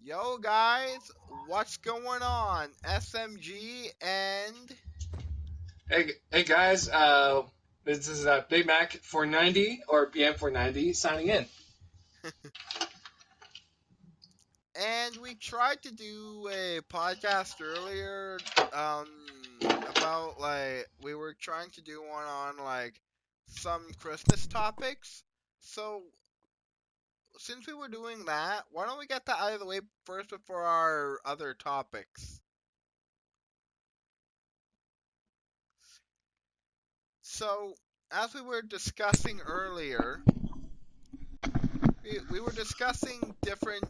Yo guys, what's going on? SMG and Hey guys, this is Big Mac 490 or BM 490 signing in. we tried to do a podcast earlier um about we were trying to do one on some Christmas topics. So since we were doing that, why don't we get that out of the way first before our other topics? So as we were discussing earlier, we were discussing different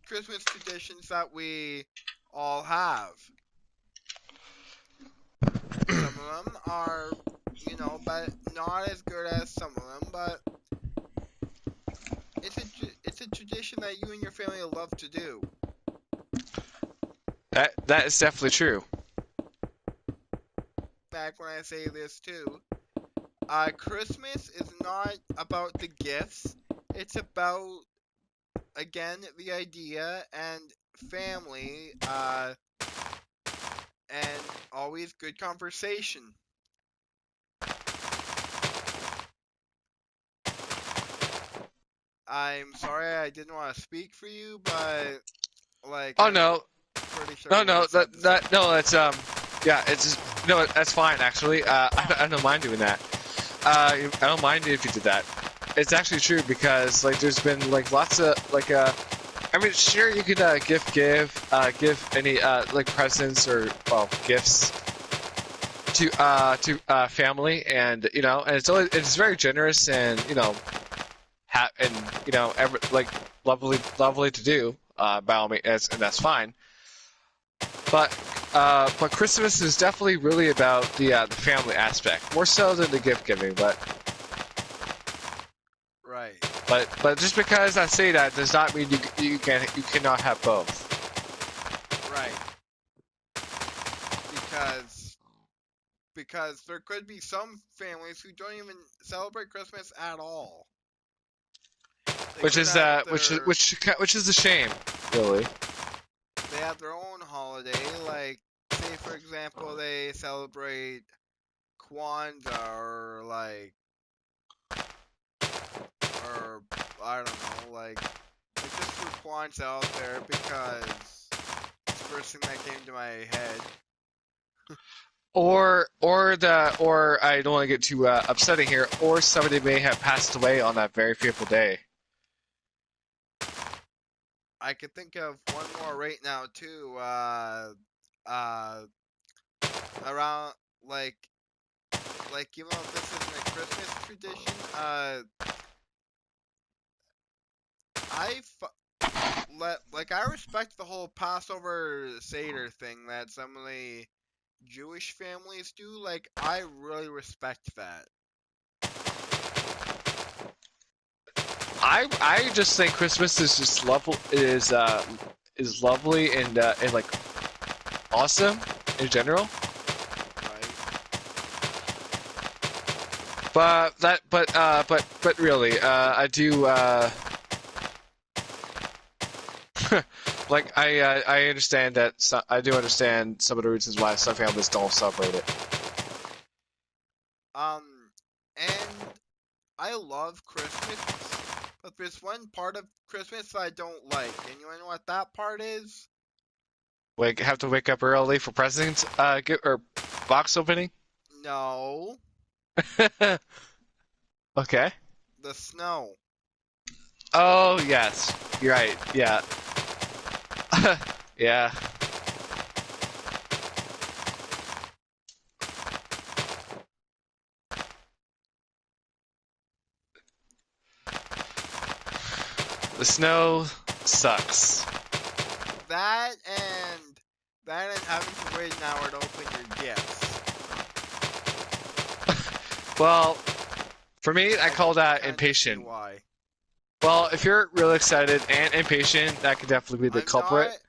Christmas traditions that we all have. Some of them are, but not as good as some of them. But it's a tradition that you and your family love to do. That is definitely true. Back when I say this too, Christmas is not about the gifts. It's about again the idea and family, and always good conversation. I'm sorry I didn't want to speak for you, but Oh I'm no, pretty sure no, you would no, have said the same. no, that's yeah, it's just, no, that's fine actually. I don't mind doing that. I don't mind it if you did that. It's actually true because there's been lots of I mean, sure you could give any presents or gifts to family, and and it's very generous, and and lovely to do, by all means, and that's fine. But Christmas is definitely really about the family aspect, more so than the gift giving. Right, But just because I say that does not mean you cannot have both. right. Because there could be some families who don't even celebrate Christmas at all. They Which could is have their which is a shame, really. they have their own holiday. Like, say for example, they celebrate Kwanzaa or I don't know, I just threw Kwanzaa out there because it's the first thing that came to my head. Or I don't want to get too upsetting here. Or somebody may have passed away on that very fateful day. I could think of one more right now too. Uh, around even though this isn't a Christmas tradition, I I respect the whole Passover Seder thing that some of the Jewish families do. Like, I really respect that. I just think Christmas is just is lovely and awesome in general. Right? But really, I do I understand that I do understand some of the reasons why some families don't celebrate it. Um, and I love Christmas, but there's one part of Christmas I don't like, and you wanna know what that part is? Like have to wake up early for presents or box opening. No, Okay. the snow. Oh yes, you're right. Yeah. Yeah. The snow sucks. That and having to wait an hour to open your gifts. Well, for me, I I call can that kind of see impatient. why. Well, if you're really excited and impatient, that could definitely be the I'm culprit. not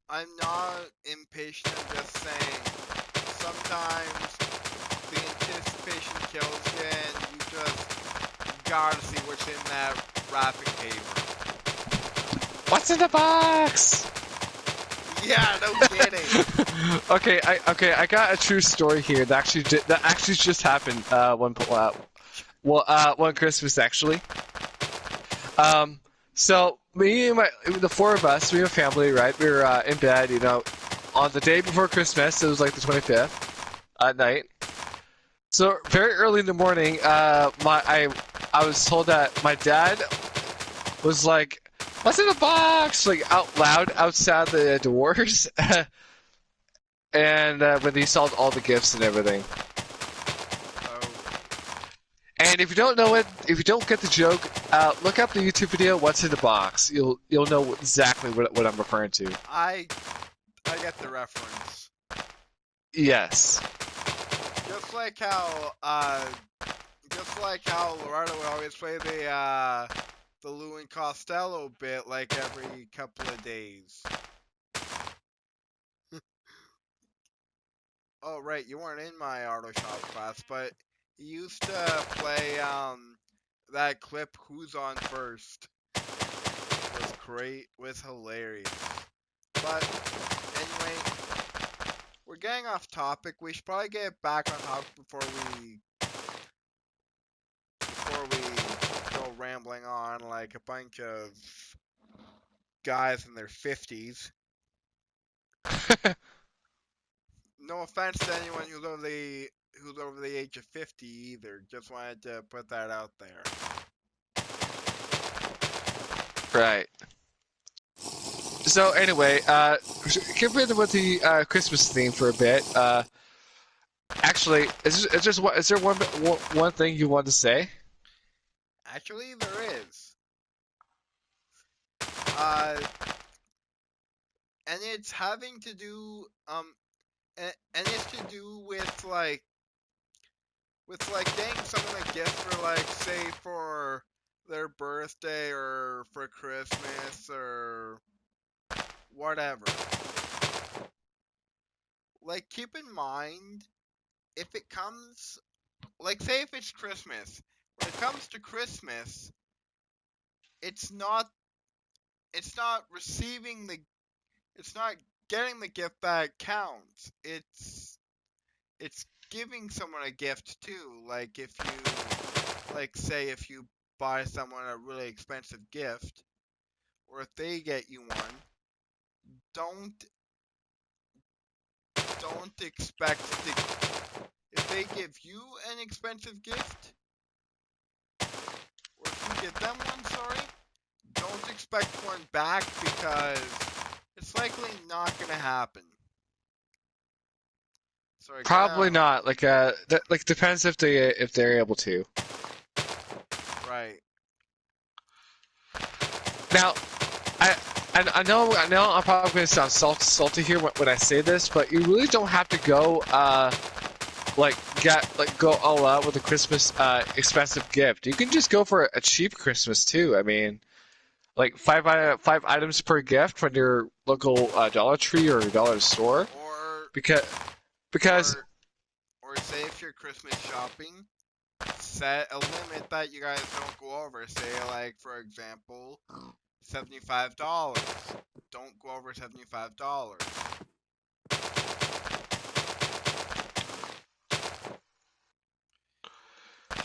I'm not impatient. I'm just saying sometimes the anticipation kills you, and you just gotta see what's in that wrapping paper. What's in the box? Yeah, no kidding. I got a true story here that actually just happened one Christmas actually. Um, so the four of us, me and my family, right? We were in bed, on the day before Christmas. It was like the 25th at night. So very early in the morning, I was told that my dad was like, "What's in the box?" Like out loud outside the doors, and when he saw all the gifts and everything. Oh, And if you don't know it, if you don't get the joke, look up the YouTube video "What's in the Box." You'll know exactly what I'm referring to. I I get the reference. Yes. Just like how Loretta would always play the Lou and Costello bit like every couple of days. Oh right, you weren't in my auto shop class, but you used to play that clip "Who's on First." Was great, was hilarious. But anyway, we're getting off topic. We should probably get back on topic before we go rambling on like a bunch of guys in their 50s. No offense to anyone who's over the age of 50 either. Just wanted to put that out there. Right. So anyway, keep with the Christmas theme for a bit. Actually, is there one thing you want to say? Actually, there is. Uh, and it's having to do and it's to do with getting someone a gift for like say for their birthday or for Christmas or whatever. Like keep in mind if it comes like say if it's Christmas, when it comes to Christmas, it's not it's not receiving the it's not getting the gift that counts. It's giving someone a gift too. Like if you like say if you buy someone a really expensive gift or if they get you one, don't don't expect to if they give you an expensive gift or if you give them one, sorry, don't expect one back because it's likely not going to happen. Sorry, Probably gonna not. Like depends if they're able to. right. Now, I I know I'm probably going to sound salty here when I say this, but you really don't have to go go all out with a Christmas expensive gift. You can just go for a cheap Christmas too. I mean, like five items per gift from your local Dollar Tree or dollar store, Or because because or or say if you're Christmas shopping, set a limit that you guys don't go over. Say like for example, $75. Don't go over $75.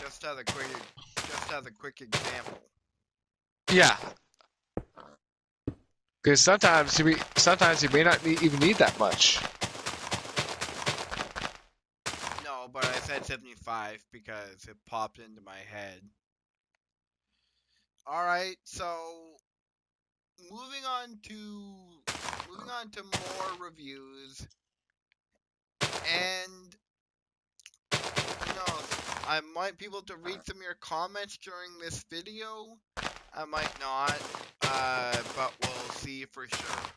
Just as a quick just as a quick example. yeah, because sometimes you may not even need that much. No, but I said 75 because it popped into my head. All right, so moving on to more reviews and who knows, I might be able to read some of your comments during this video. I might not, but we'll see for sure.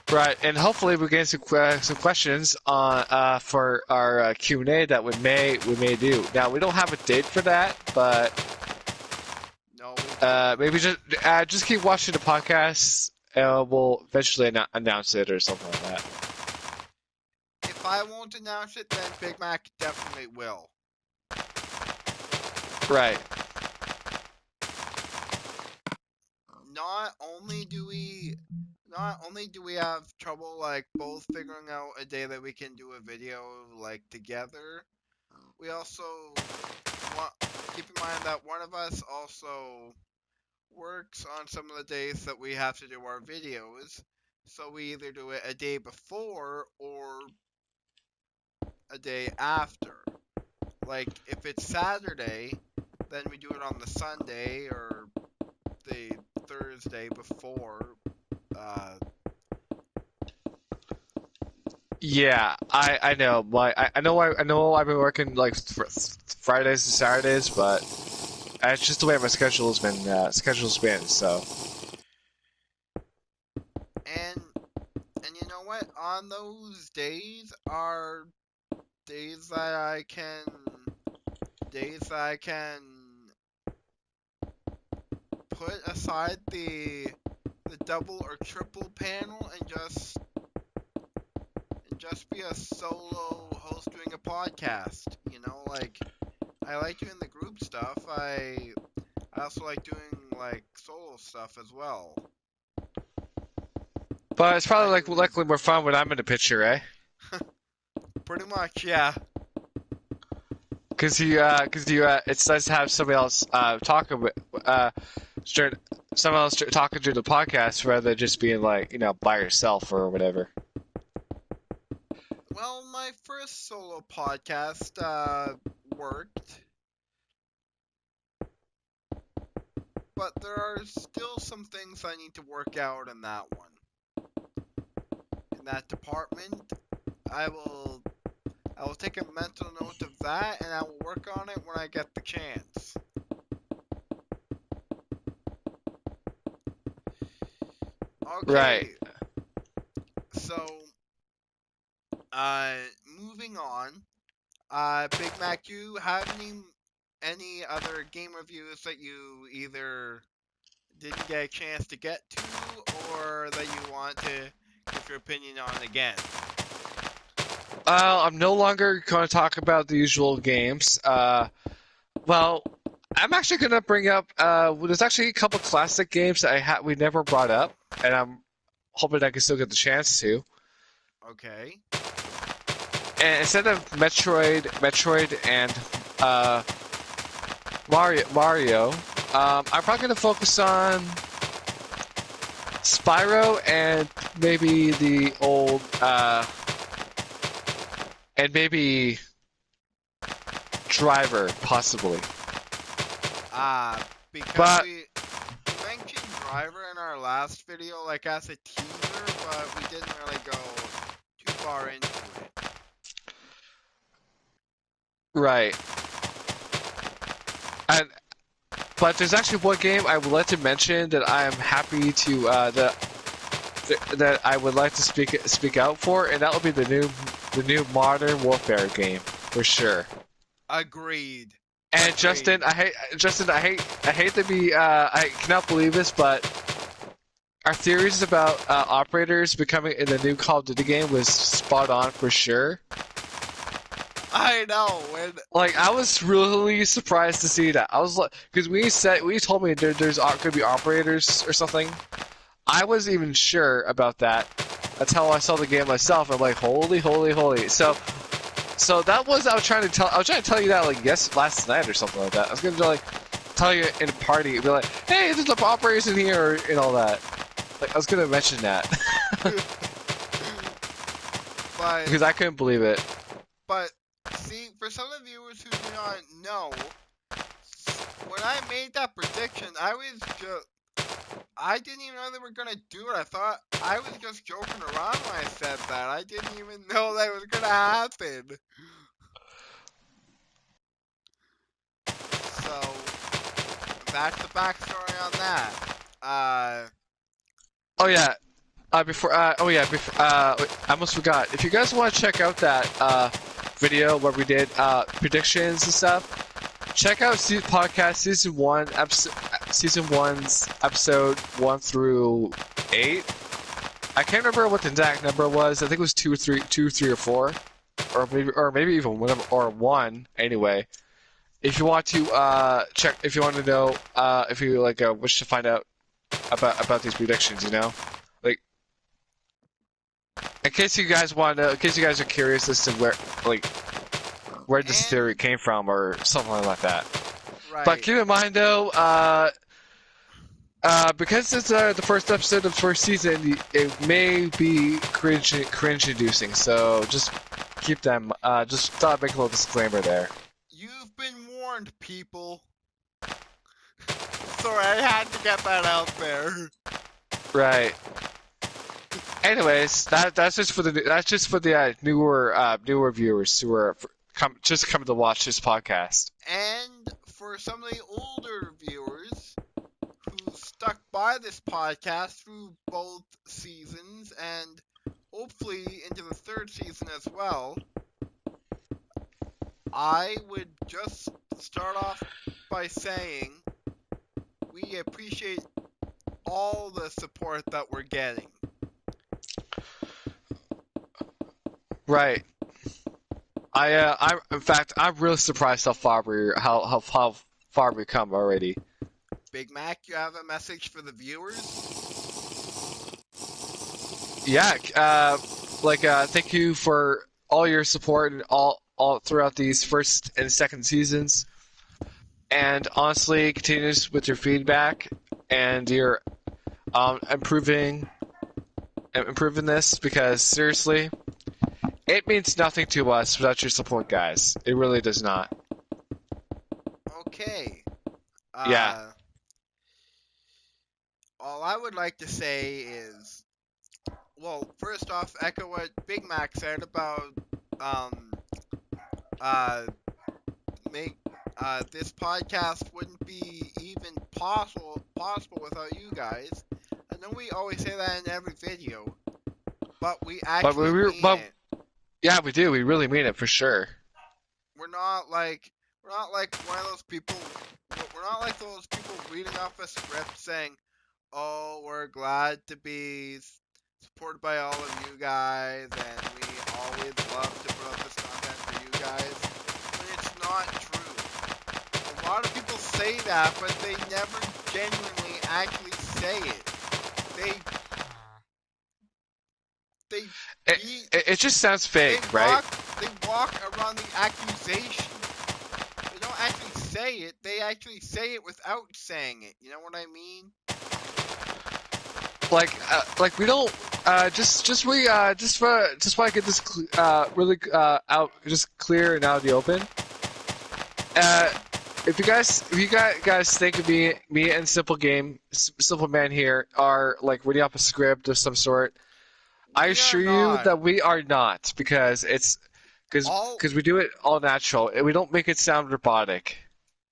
Right, and hopefully we get some questions on for our Q&A that we may do. Now we don't have a date for that, but No, we don't. maybe just keep watching the podcast, and we'll eventually announce it or something like that. If I won't announce it, then Big Mac definitely will. Right. Not only do we not only do we have trouble like both figuring out a day that we can do a video like together, we also want keep in mind that one of us also works on some of the days that we have to do our videos. So we either do it a day before or a day after. Like if it's Saturday, then we do it on the Sunday or the Thursday before. Uh, Yeah, I know. I know I've been working like Fridays and Saturdays, but it's just the way my schedule's been. So and you know what? On those days are days that I can put aside the double or triple panel and just be a solo host doing a podcast. You know, like I like doing the group stuff. I also like doing like solo stuff as well. but it's probably I like usually likely more fun when I'm in the picture, eh? pretty much, yeah. It's nice to have somebody else during, someone else talking through the podcast rather than just being like by yourself or whatever. Well, my first solo podcast worked, but there are still some things I need to work out in that one. In that department, I will I will take a mental note of that and I will work on it when I get the chance. Right. Okay, so uh moving on. Big Mac, do you have any other game reviews that you either didn't get a chance to get to or that you want to give your opinion on again? I'm no longer going to talk about the usual games. Well, I'm actually going to bring up. There's actually a couple classic games that we never brought up, and I'm hoping I can still get the chance to. Okay. And instead of Metroid, and Mario, I'm probably going to focus on Spyro and maybe the old and maybe Driver, possibly. Because But we mentioned Driver in our last video, like as a teaser, but we didn't really go too far into it. right, and but there's actually one game I would like to mention that I am happy to that I would like to speak out for, and that will be the new Modern Warfare game for sure. Agreed. And Agreed. I hate to be I cannot believe this, but our theories about operators becoming in the new Call of Duty game was spot on for sure. I know. When Like I was really surprised to see that. I was like, because we told me there's could be operators or something. I wasn't even sure about that until I saw the game myself. I'm like, holy, holy, holy. So that was I was trying to tell you that like last night or something like that. I was gonna like tell you in a party, be like, hey, there's some operators in here and all that. Like I was gonna mention that but because I couldn't believe it. but see, for some of the viewers who do not know, when I made that prediction, I didn't even know they were gonna do it. I thought I was just joking around when I said that. I didn't even know that was gonna happen. So that's the backstory on that. Oh yeah. I almost forgot. If you guys want to check out that video where we did predictions and stuff, check out podcast season one's episode 1 through 8. I can't remember what the exact number was. I think it was 2, 3, or 4, or maybe even one or one. Anyway, if you want to check, if you want to know, if you like wish to find out about these predictions, like In case you guys want to, in case you guys are curious as to where this theory And came from or something like that. But right, keep in mind though, because it's the first episode of the first season, it may be cringe-inducing. So just keep them. Just thought I'd make a little disclaimer there. you've been warned, people. Sorry, I had to get that out there. Right. Anyways, that's just for the newer viewers who are just coming to watch this podcast. And for some of the older viewers who stuck by this podcast through both seasons and hopefully into the third season as well, I would just start off by saying we appreciate all the support that we're getting. Right. In fact, I'm really surprised how far we've come already. Big Mac, you have a message for the viewers? Yeah. Thank you for all your support and all throughout these first and second seasons. And honestly, continues with your feedback and your improving this, because seriously, it means nothing to us without your support, guys. It really does not. Okay. Yeah. All I would like to say is, well, first off, echo what Big Mac said about make this podcast wouldn't be even possible without you guys. I know we always say that in every video, but we actually mean it. Yeah, we do. We really mean it for sure. We're not like one of those people. We're not like those people reading off a script saying, "Oh, we're glad to be supported by all of you guys, and we always love to put up this content for you guys." But it's not true. A lot of people say that, but they never genuinely actually say it. It just sounds fake, right? They walk around the accusation. They don't actually say it. They actually say it without saying it. You know what I mean? Like we don't just want to get this really out just clear and out of the open. If you guys think of me and Simple Man here are like reading off a script of some sort, I assure you that we are not, because we do it all natural and we don't make it sound robotic.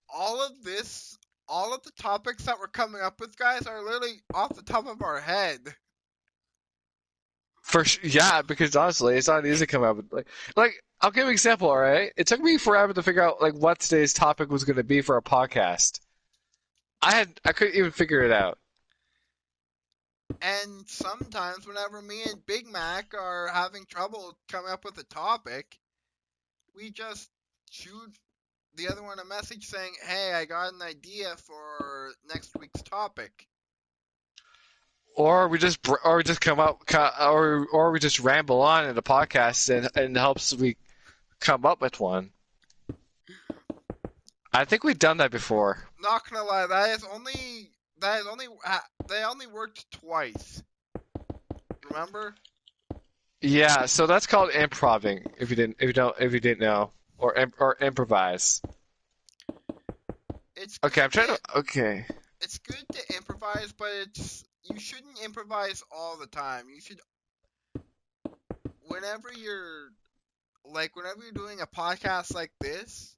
All of the topics that we're coming up with, guys, are literally off the top of our head. Yeah, because honestly, it's not easy to come up with like I'll give you an example, all right? It took me forever to figure out like what today's topic was going to be for a podcast. I couldn't even figure it out. And sometimes, whenever me and Big Mac are having trouble coming up with a topic, we just shoot the other one a message saying, "Hey, I got an idea for next week's topic." Or we just come up, or we just ramble on in the podcast and helps we come up with one. I think we've done that before. Not gonna lie, that only worked twice. Remember? Yeah, so that's called improving. If you didn't know, or improvise. Okay. It's good to improvise, but you shouldn't improvise all the time. You should, whenever you're doing a podcast like this,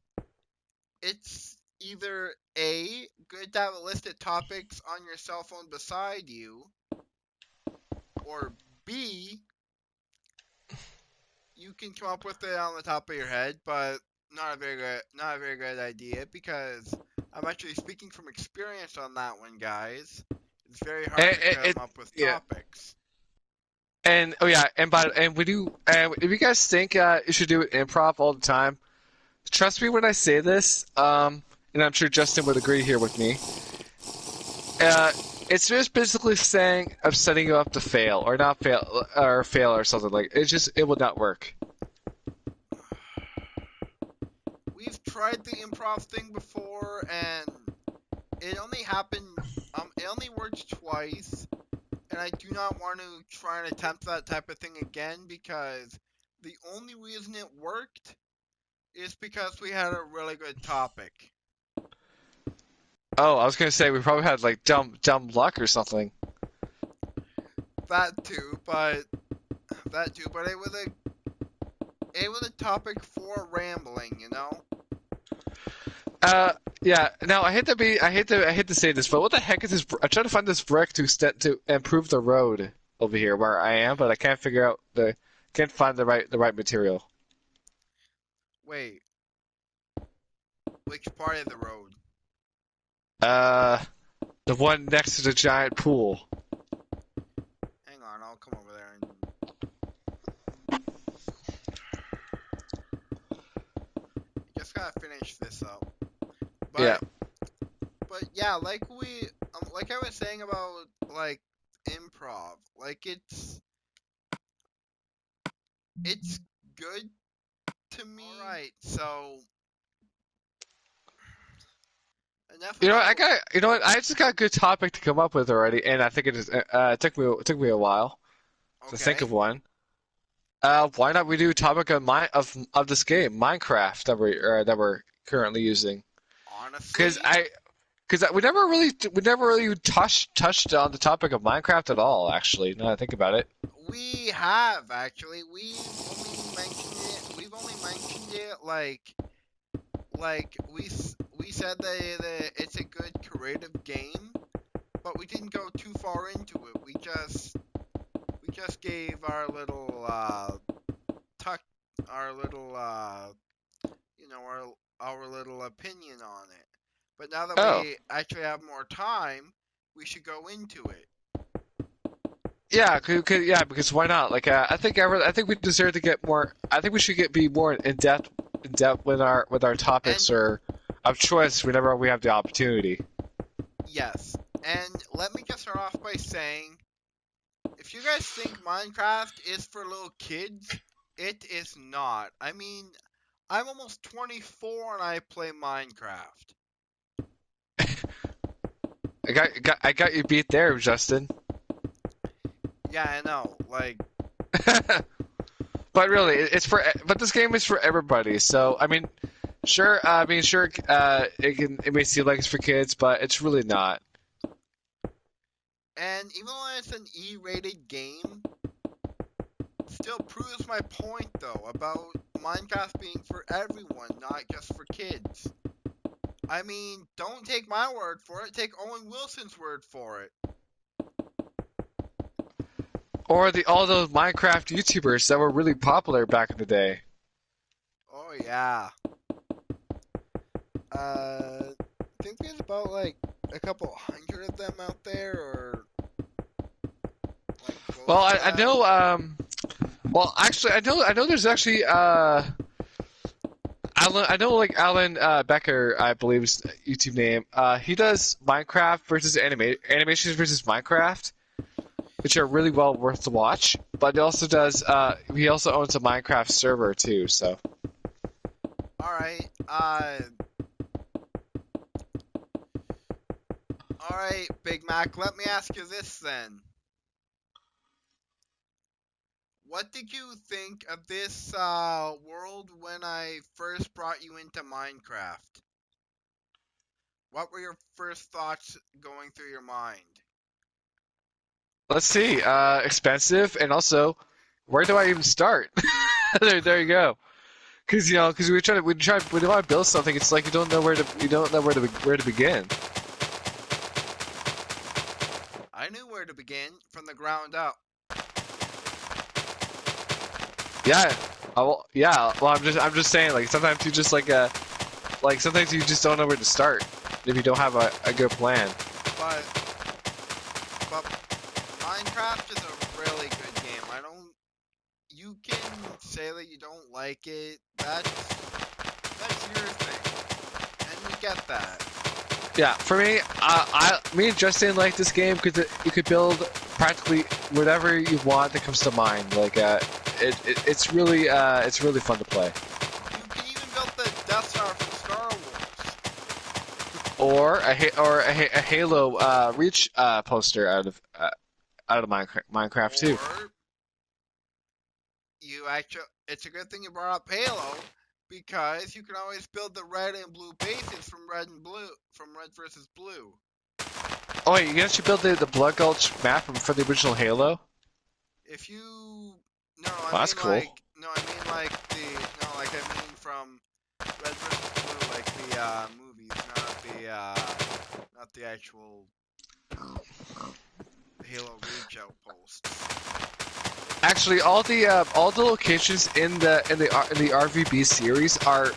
it's either A, good to have a list of topics on your cell phone beside you, or B, you can come up with it on the top of your head, but not a very good idea, because I'm actually speaking from experience on that one, guys. It's very hard to come up with topics. And if you guys think you should do improv all the time, trust me when I say this, and I'm sure Justin would agree here with me. It's just basically saying I'm setting you up to fail or not fail or something like. It will not work. We've tried the improv thing before, and it only happened. It only worked twice, and I do not want to try and attempt that type of thing again because the only reason it worked is because we had a really good topic. Oh, I was gonna say we probably had like dumb luck or something. That too, but it was a topic for rambling, you know. Uh, yeah. Now I hate to say this, but what the heck is this? I'm trying to find this brick to improve the road over here where I am, but I can't find the right material. Wait, which part of the road? Uh, the one next to the giant pool. Hang on, I'll come over there and just gotta finish this up. Yeah. But yeah, like I was saying about like improv, like it's good to me. All right, so enough You know what, about. you know what, I just got a good topic to come up with already, and I think it took me a while to think Okay, of one. Why not we do a topic of this game, Minecraft that we're currently using? Because honestly, I because we never really touched on the topic of Minecraft at all. Actually, now that I think about it. we have actually. We've only mentioned it we said that it's a good creative game, but we didn't go too far into it. We just gave our little tuck our little you know our little opinion on it. But now that Oh, we actually have more time, we should go into it. yeah, yeah, because why not? Like, I think we deserve to get more. I think we should be more in depth with our topics And or of choice whenever we have the opportunity. yes, and let me just start off by saying, if you guys think Minecraft is for little kids, it is not. I mean, I'm almost 24 and I play Minecraft. I got you beat there, Justin. Yeah, I know. Like, But really, but this game is for everybody. So sure, it may seem like it's for kids, but it's really not. and even though it's an E-rated game, still proves my point though about Minecraft being for everyone, not just for kids. I mean, don't take my word for it. Take Owen Wilson's word for it. Or all those Minecraft YouTubers that were really popular back in the day. Oh yeah. I think there's about like a couple hundred of them out there, or like Well, close to I that. know. Well, actually, I know. There's actually Alan. I know like Alan Becker, I believe is YouTube name. He does Minecraft versus animations versus Minecraft, which are really well worth to watch. But he also does. He also owns a Minecraft server too. So All right. All right, Big Mac. Let me ask you this then. What did you think of this world when I first brought you into Minecraft? What were your first thoughts going through your mind? let's see. Expensive, and also, where do I even start? There you go. Because because we want to build something. It's like you don't know where to begin. I knew where to begin from the ground up. Yeah. Yeah. Well, I'm just saying. Like sometimes you just like sometimes you just don't know where to start if you don't have a good plan. But but Minecraft is a really good game. I don't. You can say that you don't like it. That's your thing, and we get that. Yeah, for me, me and Justin like this game because you could build practically whatever you want that comes to mind. Like, it's really fun to play. You can even build the Death Star from Star Or a Halo Reach poster out of Minecraft too. Wars, or you actually, it's a good thing you brought up Halo because you can always build the red and blue bases from red and blue, from red versus blue. Oh wait, you can actually build the Blood Gulch map for the original Halo? If you, no, I Oh, mean that's cool. like, no, I mean like the, no, like I mean from red versus blue, like the movies, not the actual Halo Reach outposts. Actually, all the locations in the RVB series are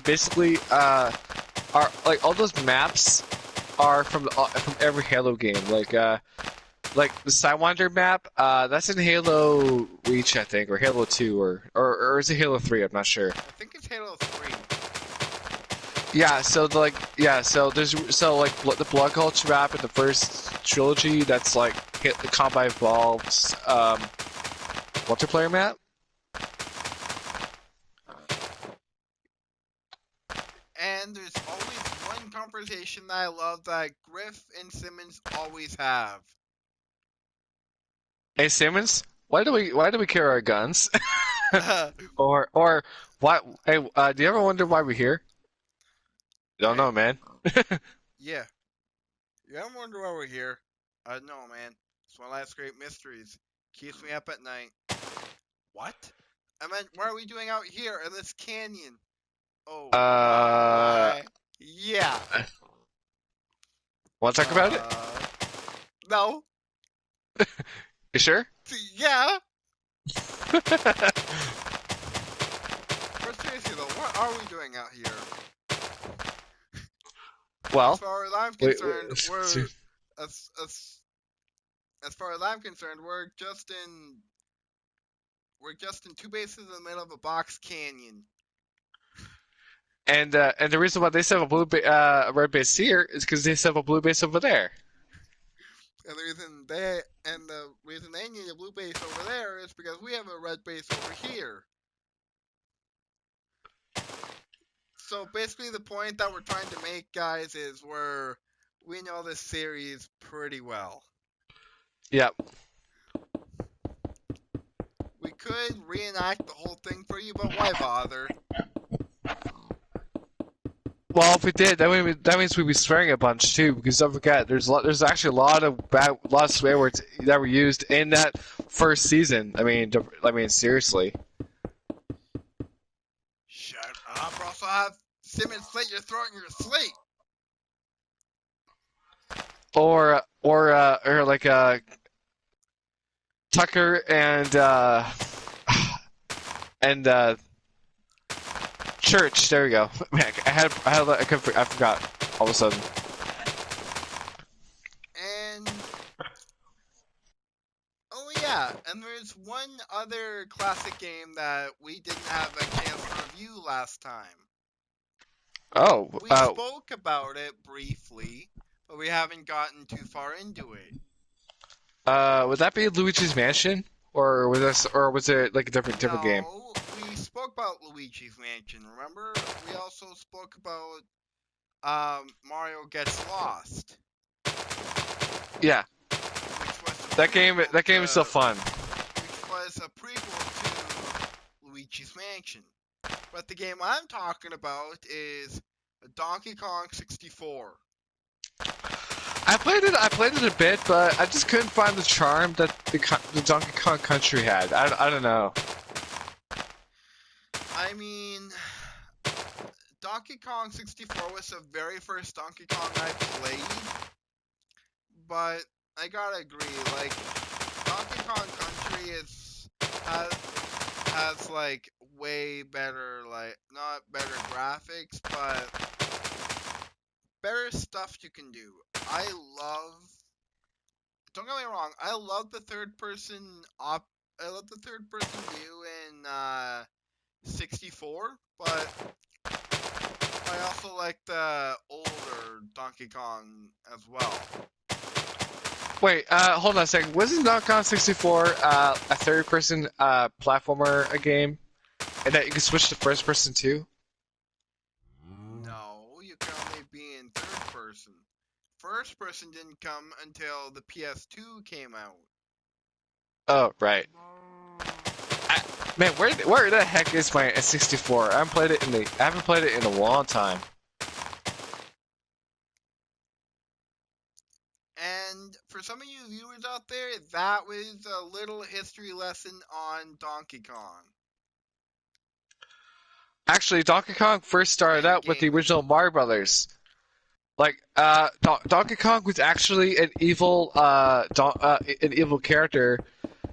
basically are like all those maps are from every Halo game. Like the Sidewinder map, that's in Halo Reach, I think, or Halo 2, or is it Halo 3? I'm not sure. I think it's Halo 3. Yeah, so the Blood Gulch map in the first trilogy. That's like the Combat Evolved's multiplayer map. And there's always one conversation that I love that Griff and Simmons always have. Hey Simmons, why do we carry our guns? Or what? Hey, do you ever wonder why we're here? Don't Hey, know, man. yeah. You ever wonder why we're here? I know, man. It's one of life's great mysteries. Keeps me up at night. What? I meant, what are we doing out here in this canyon? Oh, Uh, my. Yeah. Want to talk about it? No. You sure? Yeah. But seriously though, what are we doing out here? As Well, far as I'm wait, concerned, wait. as as as far as I'm concerned, we're just in two bases in the middle of a box canyon. And the reason why they set up a red base here is because they set up a blue base over there. And the reason they need a blue base over there is because we have a red base over here. So basically the point that we're trying to make, guys, is we know this series pretty well. Yep. We could reenact the whole thing for you, but why bother? Well, if we did, that means we'd be swearing a bunch too. Because don't forget, there's actually a lot of swear words that were used in that first season. I mean, seriously. Shut up, or else I'll have Simmons slit your throat in your sleep. Or like Tucker and Church. There we go. Man, I forgot all of a sudden. And oh yeah, and there's one other classic game that we didn't have a chance to review last time. Oh, We spoke about it briefly, but we haven't gotten too far into it. would that be Luigi's Mansion, or was it like a different game? No, we spoke about Luigi's Mansion, remember? We also spoke about Mario Gets Lost. Yeah, that game is still fun. Which was a prequel to Luigi's Mansion. But the game I'm talking about is Donkey Kong 64. I played it a bit, but I just couldn't find the charm that the Donkey Kong Country had. I don't know. I mean, Donkey Kong 64 was the very first Donkey Kong I played, but I gotta agree, like, Donkey Kong Country has like way better, like, not better graphics, but better stuff you can do. Don't get me wrong, I love the third person view in 64, but I also like the older Donkey Kong as well. Wait, hold on a second. Wasn't Donkey Kong 64 a third-person platformer a game, and that you could switch to first-person too? No, you can only be in third person. First person didn't come until the PS2 came out. Oh, right. Man, where the heck is my S64? I haven't played it in a long time. And for some of you viewers out there, that was a little history lesson on Donkey Kong Actually, Donkey Kong first started and out with the gaming. original Mario Brothers. Like, Donkey Kong was actually an evil character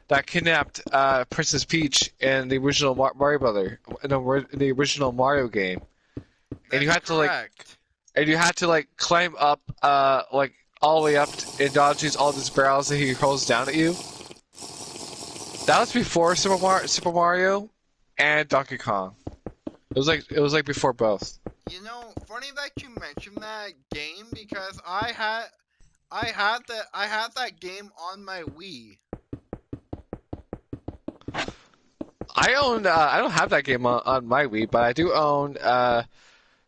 that kidnapped Princess Peach in the original Mario Brother, in the original Mario game, and That's correct. you had to like climb up, like all the way up and dodge all these barrels that he hurls down at you. That was before Super Mario and Donkey Kong. It was like before both. You know, funny that you mentioned that game because I had that game on my Wii. I don't have that game on my Wii, but I do own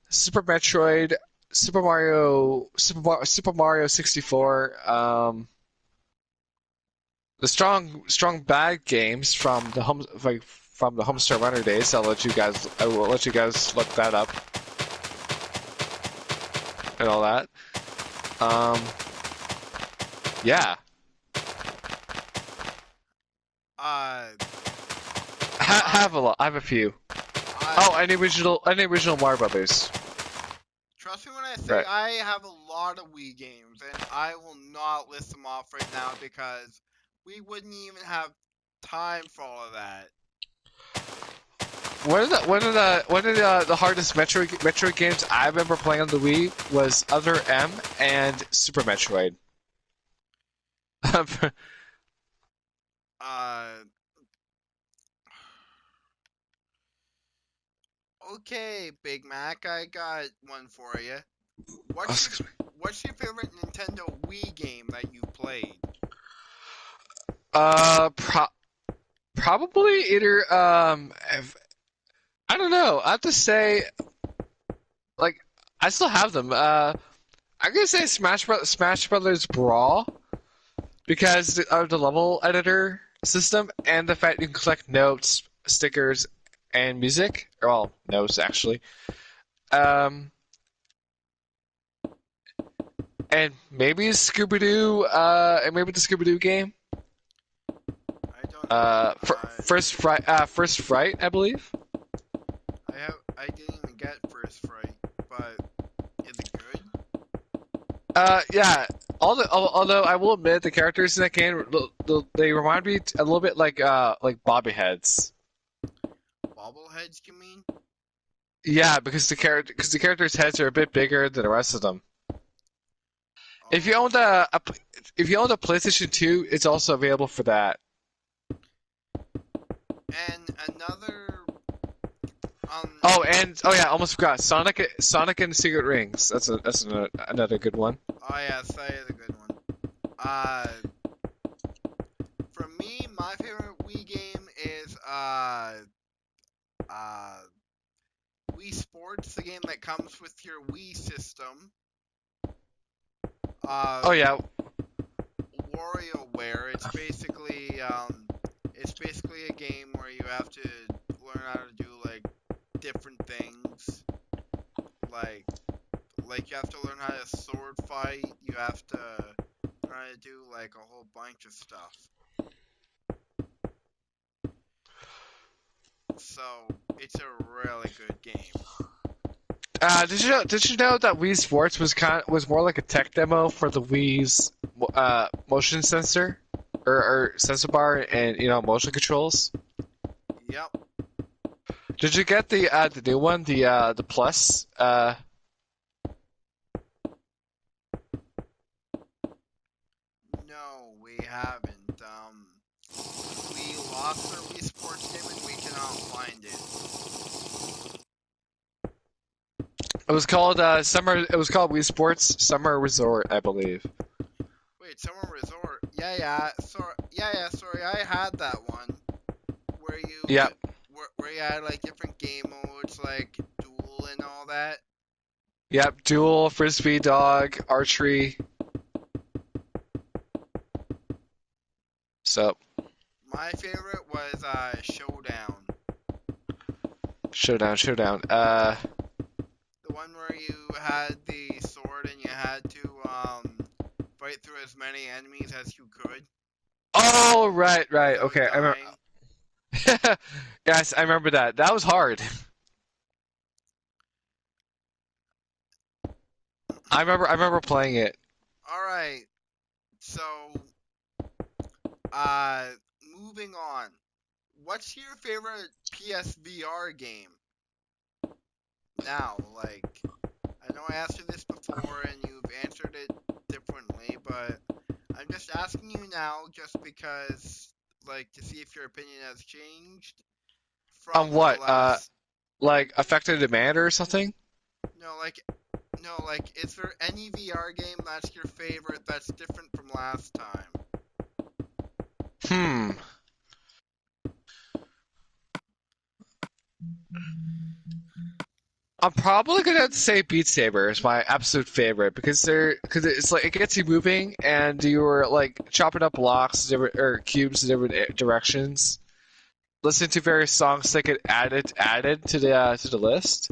Super Metroid, Super Mario 64, the strong bad games from the Homestar Runner days. I will let you guys look that up and all that. Um, yeah, Uh, I have a lot. I have a few. I Oh, any original Mario Brothers. trust me when I say Right. I have a lot of Wii games, and I will not list them off right now because we wouldn't even have time for all of that. One of the hardest Metroid games I remember playing on the Wii was Other M and Super Metroid. Uh, okay, Big Mac, I got one for you. What's your favorite Nintendo Wii game that you played? uh, pro Probably either I don't know. I have to say, like, I still have them. I'm gonna say Smash Brothers Brawl because of the level editor system and the fact you can collect notes, stickers, and music. Or all notes actually. Um, and maybe and maybe the Scooby Doo game. I don't know. First Fright, I believe. I didn't even get First Fright, but is it good? Yeah. Although I will admit the characters in that game, they remind me a little bit like Bobby Heads. Bobbleheads, you mean? Yeah, because the characters' heads are a bit bigger than the rest of them. If you Oh, own if you own the PlayStation 2, it's also available for that. and another Oh yeah, almost forgot Sonic and the Secret Rings. Another good one. oh yes, that is a good one. Uh, for me, my favorite Wii game is uh Wii Sports, the game that comes with your Wii system. Uh, Oh yeah, WarioWare. It's basically a game where you have to learn how to do like different things. Like you have to learn how to sword fight. You have to learn how to do like a whole bunch of stuff. So it's a really good game. Did you know that Wii Sports was more like a tech demo for the Wii's motion sensor or sensor bar and motion controls? Yep. Did you get the new one, the Plus? No, we haven't. We lost our Wii Sports game and we cannot find it. It was called Summer. It was called Wii Sports Summer Resort, I believe. Wait, Summer Resort. Yeah, yeah. Sorry, yeah. Sorry, I had that one where Yep, where you had like different game modes, like duel and all that. yep. Duel, frisbee, dog, archery. So My favorite was Showdown, showdown, showdown. the one where you had the sword and you had to fight through as many enemies as you could Oh, right, right. without Okay, I remember. dying. Yes, I remember that. That was hard. I remember playing it. All right, so uh, moving on. What's your favorite PSVR game? Now, like, I know I asked you this before and you've answered it differently, but I'm just asking you now just because, like, to see if your opinion has changed from On the what? last. Like affected demand or something? No, like, no, like, is there any VR game that's your favorite that's different from last time? Hmm. I'm probably gonna have to say Beat Saber is my absolute favorite because it's like it gets you moving and you're like chopping up blocks or cubes in different directions. Listen to various songs that get added to the list.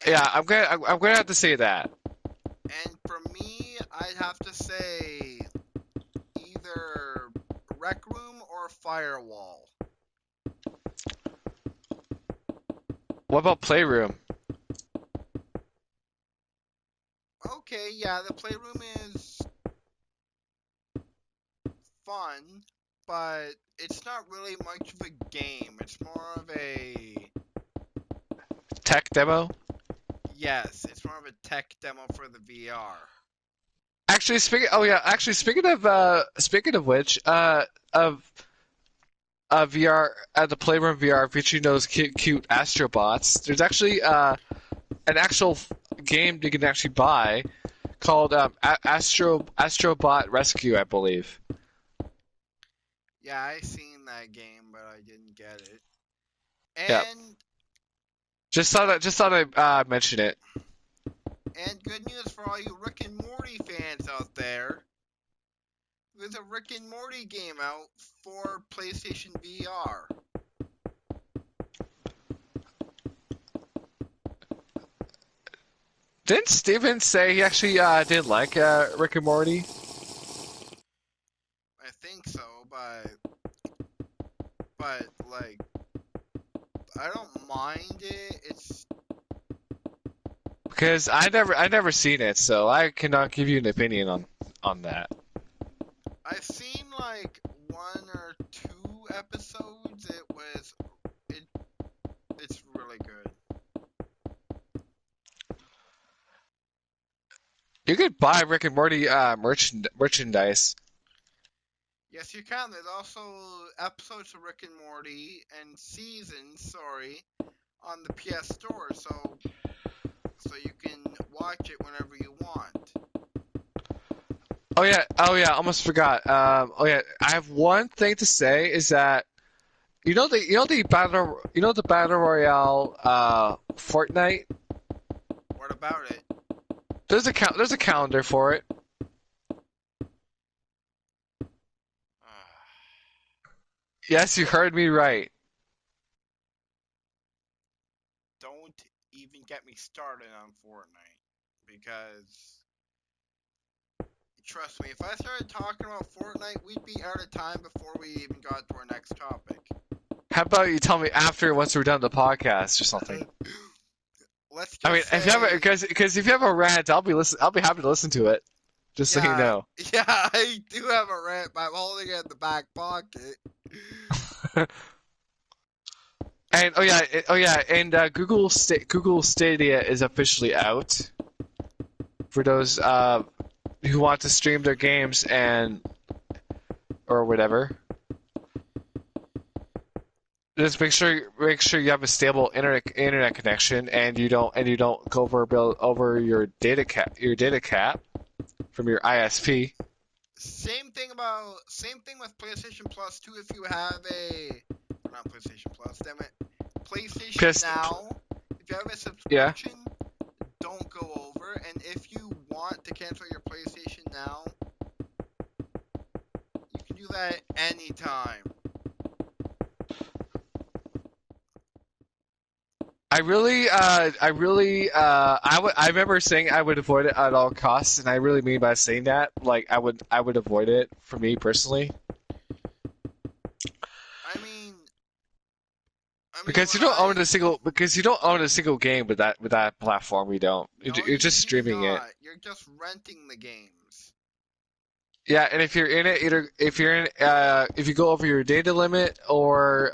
Yeah, And I'm gonna have to say that. and for me, I'd have to say either Rec Room or Firewall. What about Playroom? Okay, yeah, the Playroom is fun, but it's not really much of a game. It's more of a Tech demo? yes, it's more of a tech demo for the VR. Actually, speaking of which, of VR the Playroom VR featuring those cute astrobots. There's actually an actual game you can actually buy called Astrobot Rescue, I believe. Yeah, I seen that game, but I didn't get it. Yeah, And just thought I'd mention it. good news for all you Rick and Morty fans out there. There's a Rick and Morty game out for PlayStation VR. Didn't Steven say he actually didn't like Rick and Morty? I think so, but like I don't mind it. It's Because I never seen it, so I cannot give you an opinion on that. I've seen like one or two episodes. It it's really good. You could buy Rick and Morty merchandise. Yes, you can. There's also episodes of Rick and Morty and seasons, sorry, on the PS Store, so you can watch it whenever you want. Oh yeah, almost forgot. Oh yeah, I have one thing to say is that you know the battle royale Fortnite. What about it? There's a calendar for it. Yes, you heard me right. Don't even get me started on Fortnite because trust me, if I started talking about Fortnite, we'd be out of time before we even got to our next topic. How about you tell me after once we're done the podcast or something? Let's I mean, just if you have say, because if you have a rant, I'll be happy to listen to it. Just so you yeah, know. yeah, I do have a rant, but I'm holding it in the back pocket. And oh yeah, and Google Stadia is officially out for those who want to stream their games and or whatever. Just make sure you have a stable internet connection, and you don't go over your data cap from your ISP. Same thing with PlayStation Plus too. If you have a not PlayStation Plus, damn it, PlayStation Because Now. If you have a yeah, subscription, don't go over. And if you want to cancel your PlayStation Now, you can do that anytime. I remember saying I would avoid it at all costs, and I really mean by saying that, like I would avoid it for me personally, I mean, because when I you don't own a single game with that platform. You don't. no, You're you just do streaming it. not. You're just renting the games. Yeah, and if you're in it, either if you go over your data limit or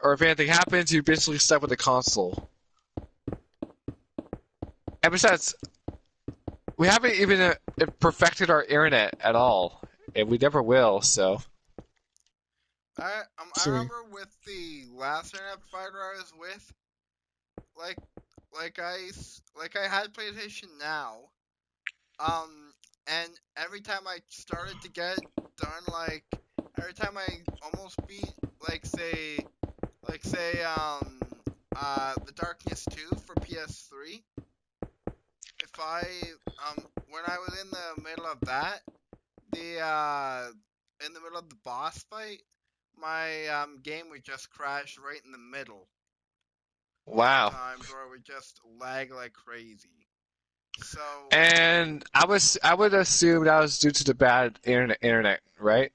if anything happens, you're basically stuck with the console. And besides, we haven't even perfected our internet at all, and we never will. I So remember with the last internet provider I was with, like like I had PlayStation Now, um, and every time I started to get done, like every time I almost beat, like say The Darkness 2 for PS3, if I when I was in the middle of that, the in the middle of the boss fight, my game would just crash right in the middle wow. sometimes, or it would just lag like crazy. So And I would assume that was due to the bad internet, right?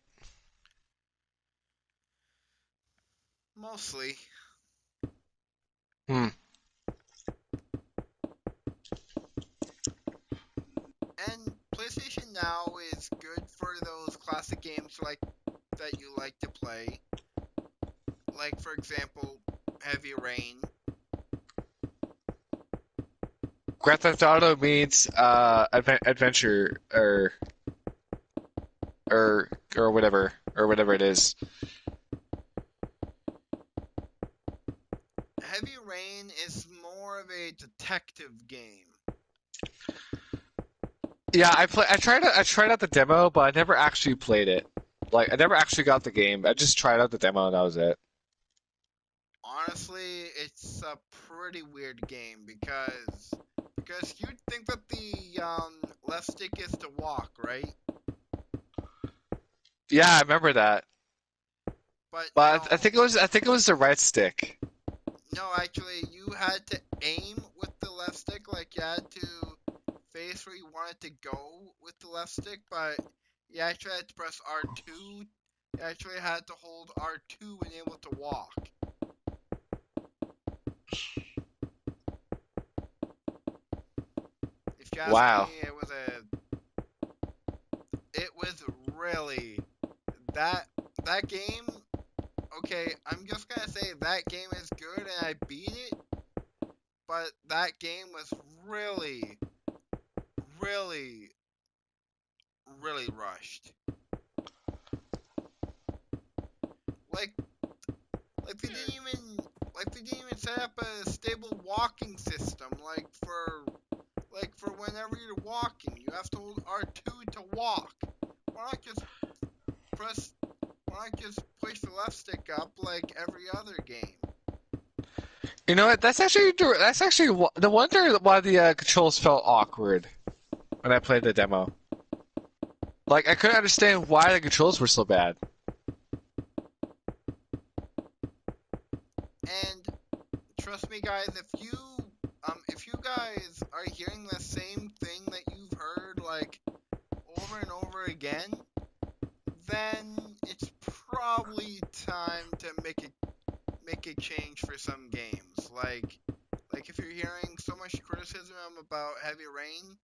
mostly, Hmm. and PlayStation Now is good for those classic games like that you like to play, like for example, Heavy Rain. Grand Theft Auto means adventure or whatever it is. Heavy Rain is more of a detective game. Yeah, I tried out the demo, but I never actually played it. Like I never actually got the game. I just tried out the demo and that was it. Honestly, it's a pretty weird game because you'd think that the left stick is to walk, right? Yeah, I remember that. But But I no, think it was the right stick. no, actually, you had to aim with the left stick, like you had to face where you wanted to go with the left stick, but you actually had to press R2. You actually had to hold R2 and able to walk. If you ask me, Wow. it was really that that game. Okay, I'm just gonna say that game is good and I beat it, but that game was really, really, really rushed. Like, like they didn't even they didn't even set up a stable walking system. Like for whenever you're walking, you have to hold R2 to walk. Why not just press? Why not just push the left stick up like every other game? You know what? That's actually the wonder why the controls felt awkward when I played the demo. Like I couldn't understand why the controls were so bad. And trust me, guys, if you guys are hearing the same thing that you've heard like over and over again, then it's probably time to make a change for some games. Like if you're hearing so much criticism about Heavy Rain,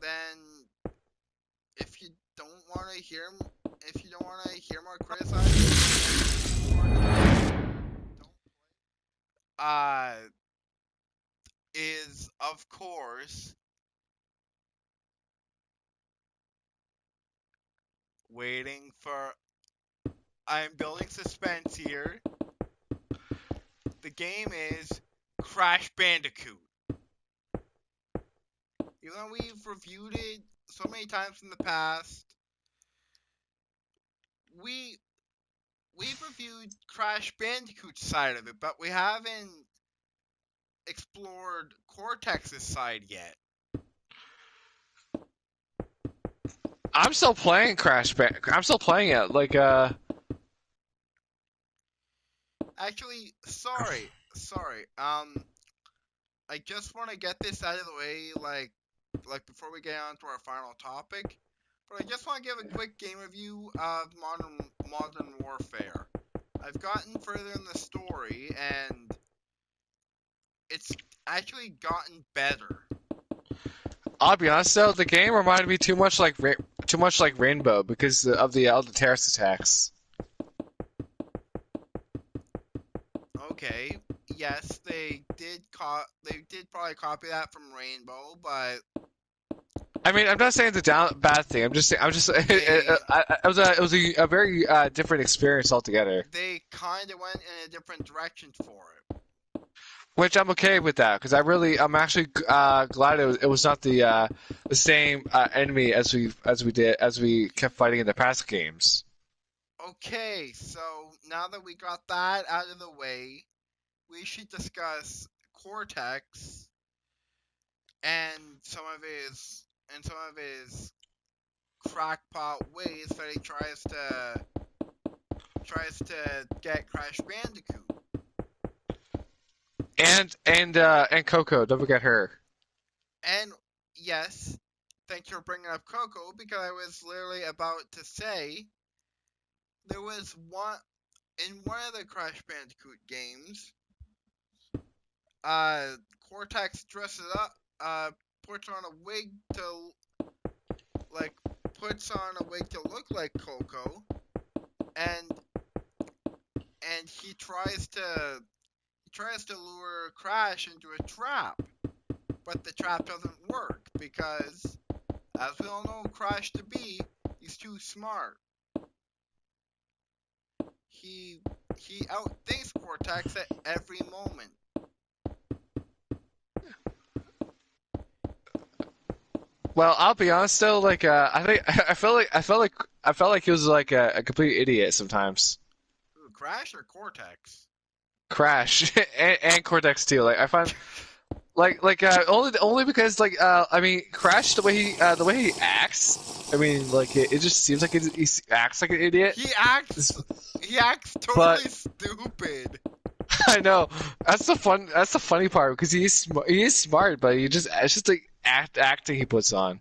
then if you don't want to hear if you don't want to hear more criticizing, uh, is of course waiting for I'm building suspense here. The game is Crash Bandicoot. Even though we've reviewed it so many times in the past, we we've reviewed Crash Bandicoot's side of it, but we haven't explored Cortex's side yet. I'm still playing I'm still playing it. Actually, sorry. I just want to get this out of the way, like before we get on to our final topic. But I just want to give a quick game review of Modern Warfare. I've gotten further in the story, and it's actually gotten better. I'll be honest though, the game reminded me too much like Rainbow because of the terrorist attacks. Okay, yes, they did probably copy that from Rainbow, but I mean, I'm not saying it's a bad thing. I'm just they it was a very different experience altogether. they kind of went in a different direction for it. Which I'm okay with that because I'm actually glad it was not the same enemy as we kept fighting in the past games. Okay, so now that we got that out of the way, we should discuss Cortex and some of his crackpot ways that he tries to get Crash Bandicoot. And Coco, don't forget her. And yes, thanks for bringing up Coco because I was literally about to say there was one of the Crash Bandicoot games. Cortex dresses up, puts on a wig to like puts on a wig to look like Coco, and he tries to lure Crash into a trap, but the trap doesn't work because, as we all know, Crash to be, he's too smart. He outthinks Cortex at every moment. Well, I'll be honest though, I felt like he was like a complete idiot sometimes. Ooh, Crash or Cortex? Crash and Cortex too. Like I find only because I mean Crash the way he acts. I mean it just seems like he acts like an idiot. He acts But totally stupid. I know that's the funny part because he is smart, but it's just like acting he puts on.